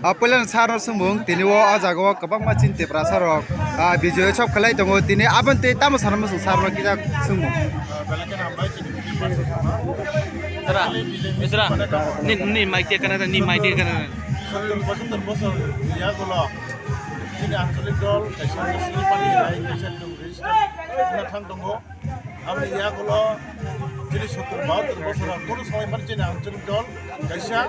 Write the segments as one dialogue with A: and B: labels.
A: Apelan sarno sumung tini wo ajago kabang macin te prasarok bijoy chop khalai tongo tini abante tamo sarmo sarno kita sumung.
B: Tara, misra, ni mic dia kana ni mic dia kana.
C: Ini ancolic dol kaisa national party rai kaisa register thang dongo amni ya gulo jini 70 বছর কোন সময় মানে জেনে আঞ্চলিক দল কাইসা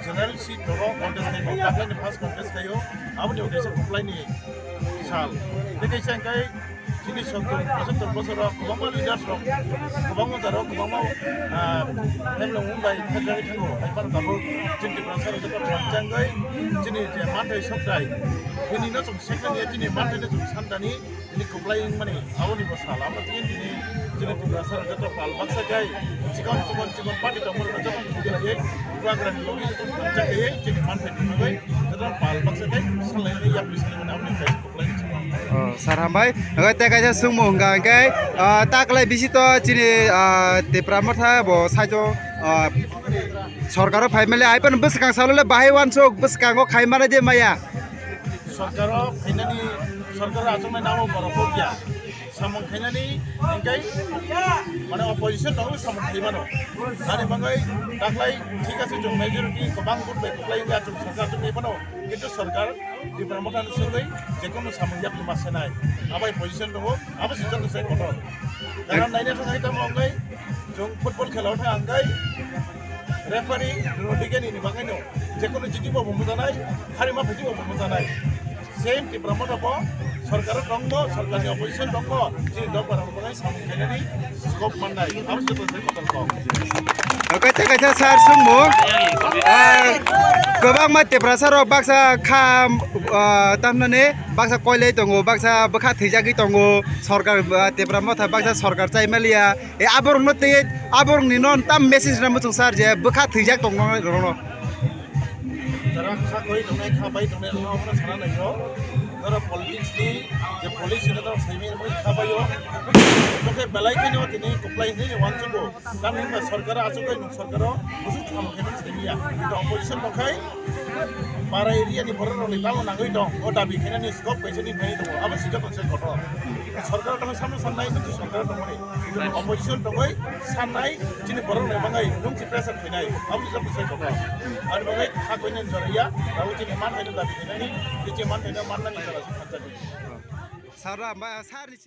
C: general seat দল contest নাই কাপলাইনি first contest কাইও আমনি কাইসা কমপ্লাইনি সাল কাইসা কাই jini 70 বছর গোবাং লিডার্স রক গোবাং জারো গোবাং হেমলং মুম্বাই ফেডারেল থাঙ্গো আইপার দাবো জিনি প্রসার জক থামজাঙ্গাই jini je mantai sokdai ini na sum sekani jini mantai na sum sandani ini kemplain mani awani basala amma tin ini jini prasar jok pal baksa gai cikon pati tamur na jok kugira ye program logi jok jakai jini mantai ni gai jok pal baksa gai salai ni ya bisni na amni kai kemplain
A: Sarambai, agai te kaisa sumung ga gai taklai bisito jini te pramotha bo sajo সরকারও ফাইমালে আইপন বসকাং সাললে বাহাইওয়ান চক বসকাংও খাইমানে দে মায়া
C: সরকারও finally সরকার আচমে নামও বরফিয়া সামং খাইনানি এঙ্কাই মানে opposition দং সামং খাইমানো আরে বাঙ্গাই তাকলাই ঠিক আছে জং majority গোবাং good বেকলাই গা জং সরকার জং এবানো কিন্তু সরকার দি প্রমোটান সঙ্গই যেকোনো সামং ইয়াপনি মাসেনাই আবাই পজিশন দং আবা সিজন সে কত কারণ নাইনে থাকাই তামঙ্গাই জং ফুটবল খেলাও থাঙ্গাই रेफारी रोडिगेन ini bangano jekono jitibo bomujanai harima phetibo bomujanai same ti promoter bo sarkar dongbo sarkarni opposition dongbo ji dongbo bangai samung khainani scope mannai amsi to sei kotal ko
A: kaita kaita sar sumung gobang mate prasarok baksa kham tamnane baksa koilai tongo baksa bokha thijagi tongo sarkar te pramotha baksa sarkar chaimalia e aborong no te aborong ni non tam message na mutung sar je bokha thijak tongo rono
C: tara kha koi donai kha bai donai no apna sana nai ho tara politics ni je police ni tara saimi moi kha bai ho toke belai kini ho tini complain ni wanchugo tamni ma sarkar achugo ni sarkar busu tham kene saimiya to opposition dokai para area ni borno ni talo nangoi dong o dabi kene ni scope kaise ni phai dong aba sijo konse koto sarkar dong samne sannai ni sarkar dong ni opposition dongoi sannai jini borno ni bangai nung si pressure phinai aba sijo konse koto ar bangai kha koinen joriya rawu jini man hai dabi kene ni je man hai man na ni kala sa
A: sara ma sar ni